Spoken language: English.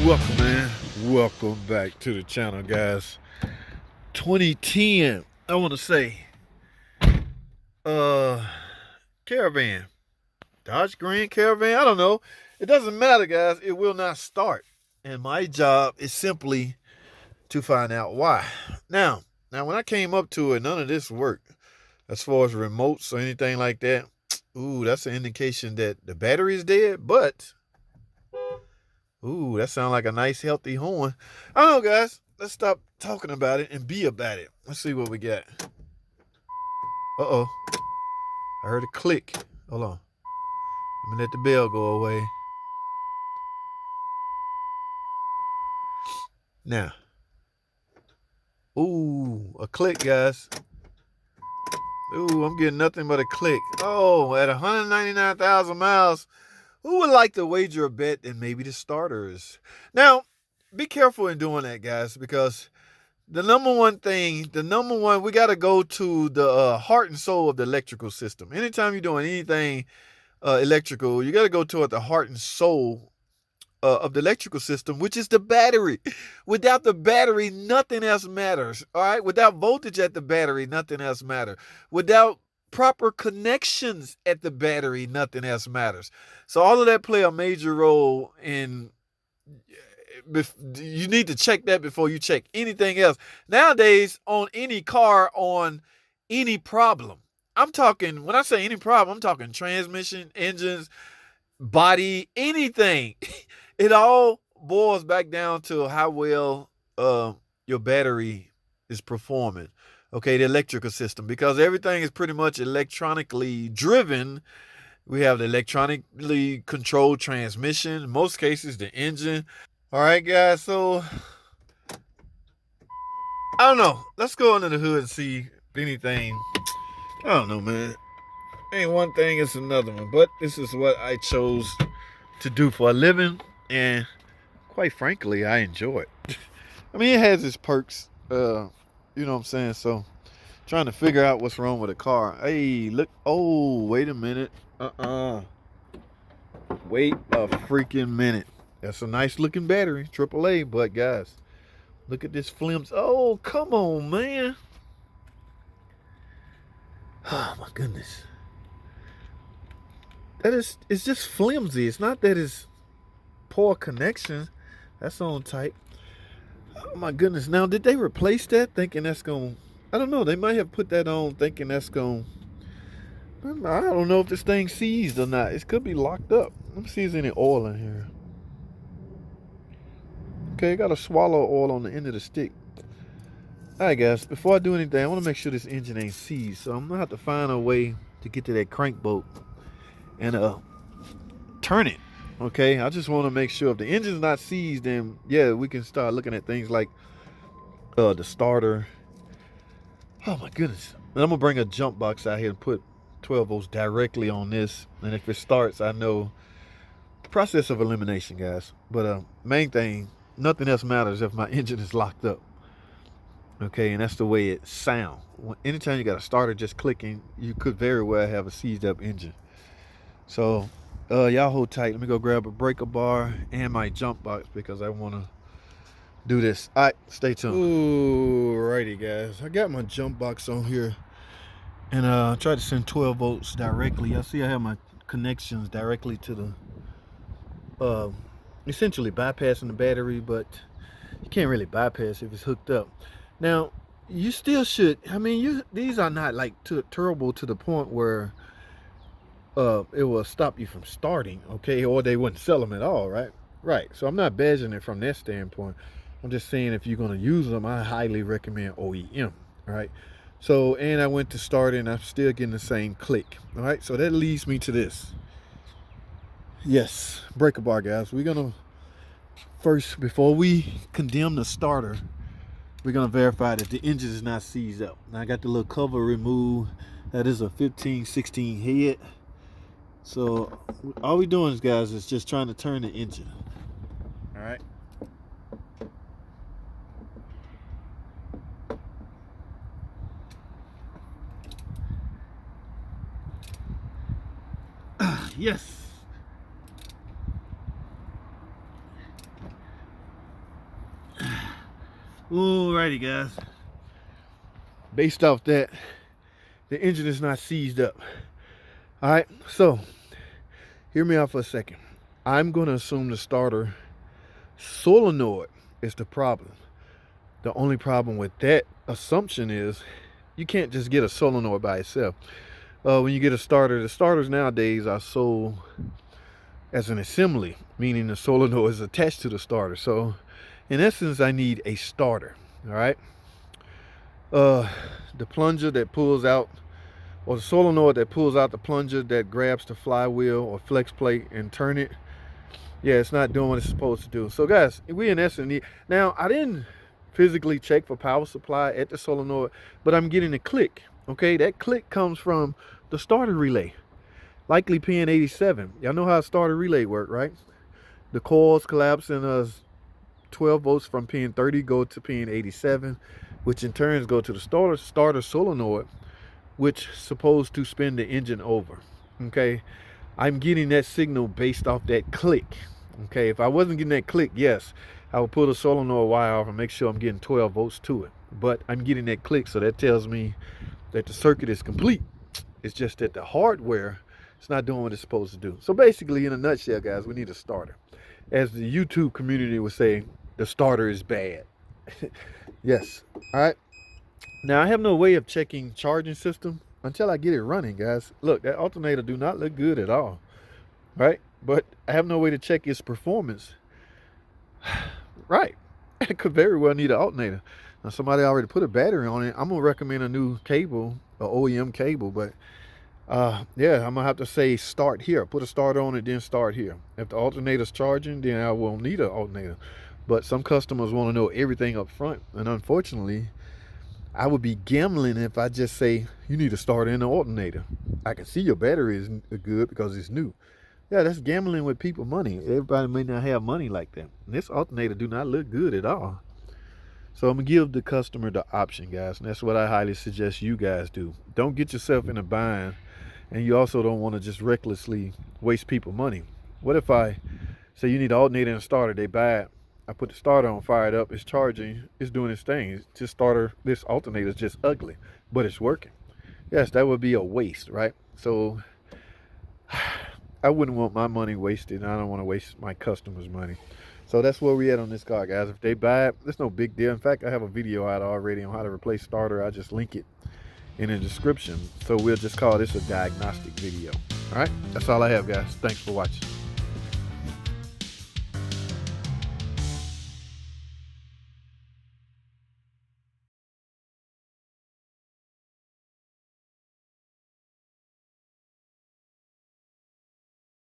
Welcome, man. Welcome back to the channel, guys. 2010. I want to say, uh, Caravan, Dodge Grand Caravan. I don't know. It doesn't matter, guys. It will not start, and my job is simply to find out why. Now, when I came up to it, none of this worked as far as remotes or anything like that. Ooh, that's an indication that the battery is dead. But ooh, that sounds like a nice, healthy horn. I don't know, guys. Let's stop talking about it and be about it. Let's see what we got. Uh-oh. I heard a click. Hold on. Let me let the bell go away. Now. Ooh, a click, guys. Ooh, I'm getting nothing but a click. Oh, at 199,000 miles, who would like to wager a bet that maybe the starters? Now, be careful in doing that, guys, because the number one, we got to go to the heart and soul of the electrical system. Anytime you're doing anything electrical, you got to go toward the heart and soul of the electrical system, which is the battery. Without the battery, nothing else matters. All right. Without voltage at the battery, nothing else matters. Without proper connections at the battery, nothing else matters. So all of that play a major role in. You need to check that before you check anything else. Nowadays, on any car, on any problem, I'm talking, when I say any problem, I'm talking transmission, engines, body, anything. It all boils back down to how well your battery is performing. Okay, the electrical system, because everything is pretty much electronically driven. We have the electronically controlled transmission, in most cases the engine. All right, guys, so I don't know. Let's go under the hood and see if anything. I don't know, man. Ain't one thing, it's another one. But this is what I chose to do for a living, and quite frankly, I enjoy it. I mean, it has its perks, you know what I'm saying? So, trying to figure out what's wrong with the car. Hey, look. Oh, wait a minute. Wait a freaking minute. That's a nice looking battery, AAA, but guys, look at this flimsy. Oh, come on, man. Oh, my goodness. It's just flimsy. It's not that it's poor connection. That's on tight. Oh, my goodness. Now, did they replace that thinking that's going, I don't know. They might have put that on thinking that's going, I don't know if this thing seized or not. It could be locked up. Let me see if there's any oil in here. Okay, got a swallow oil on the end of the stick. Alright, guys, before I do anything, I want to make sure this engine ain't seized. So I'm going to have to find a way to get to that crank bolt and turn it. Okay, I just want to make sure if the engine's not seized, then yeah, we can start looking at things like the starter. Oh my goodness. And I'm going to bring a jump box out here and put 12 volts directly on this. And if it starts, I know the process of elimination, guys. But main thing, nothing else matters if my engine is locked up. Okay, and that's the way it sounds. Anytime you got a starter just clicking, you could very well have a seized up engine. So, y'all hold tight. Let me go grab a breaker bar and my jump box because I want to do this. All right, stay tuned. Alrighty, guys. I got my jump box on here. And I tried to send 12 volts directly. Y'all see I have my connections directly to the, essentially bypassing the battery, but you can't really bypass if it's hooked up. Now, you still should, I mean, these are not like terrible to the point where it will stop you from starting, okay? Or they wouldn't sell them at all, right? Right, so I'm not badging it from that standpoint. I'm just saying if you're gonna use them, I highly recommend OEM, all right? So, and I went to start and I'm still getting the same click, all right? So that leads me to this. Yes, breaker bar, guys. We're gonna, first, before we condemn the starter, we're gonna verify that the engine is not seized up. Now I got the little cover removed. That is a 1516 head. So all we're doing, guys, is just trying to turn the engine. All right. Yes. Alrighty, guys. Based off that, the engine is not seized up. All right, so hear me out for a second. I'm going to assume the starter solenoid is the problem. The only problem with that assumption is you can't just get a solenoid by itself. When you get a starter, the starters nowadays are sold as an assembly, meaning the solenoid is attached to the starter. So in essence, I need a starter. All right. The plunger that pulls out, or the solenoid that pulls out the plunger that grabs the flywheel or flex plate and turn it, yeah, it's not doing what it's supposed to do. So guys, we in essence need, now I didn't physically check for power supply at the solenoid, but I'm getting a click. Okay, that click comes from the starter relay, likely pin 87. Y'all know how a starter relay work, right? The coils collapse and 12 volts from pin 30 go to pin 87, which in turn go to the starter solenoid, which is supposed to spin the engine over. Okay, I'm getting that signal based off that click. Okay, if I wasn't getting that click, yes, I would pull the solenoid wire off and make sure I'm getting 12 volts to it. But I'm getting that click, so that tells me that the circuit is complete. It's just that the hardware is not doing what it's supposed to do. So basically, in a nutshell, guys, we need a starter. As the YouTube community would say, the starter is bad. Yes. All right. Now, I have no way of checking charging system until I get it running, guys. Look, that alternator do not look good at all, right? But I have no way to check its performance. Right. It could very well need an alternator. Now, somebody already put a battery on it. I'm going to recommend a new cable, an OEM cable, but yeah, I'm going to have to say start here. Put a starter on it, then start here. If the alternator's charging, then I will need an alternator. But some customers want to know everything up front, and unfortunately, I would be gambling if I just say, you need a starter and an alternator. I can see your battery is good because it's new. Yeah, that's gambling with people's money. Everybody may not have money like that. And this alternator do not look good at all. So I'm going to give the customer the option, guys. And that's what I highly suggest you guys do. Don't get yourself in a bind. And you also don't want to just recklessly waste people's money. What if I say you need an alternator and a starter, they buy it. I put the starter on, fire it up, it's charging, it's doing its thing. It's just starter, this alternator is just ugly, but it's working. Yes, that would be a waste, right? So I wouldn't want my money wasted, and I don't want to waste my customers' money. So that's where we at on this car, guys. If they buy it, it's no big deal. In fact, I have a video out already on how to replace starter. I just link it in the description. So we'll just call this a diagnostic video. All right, that's all I have, guys. Thanks for watching.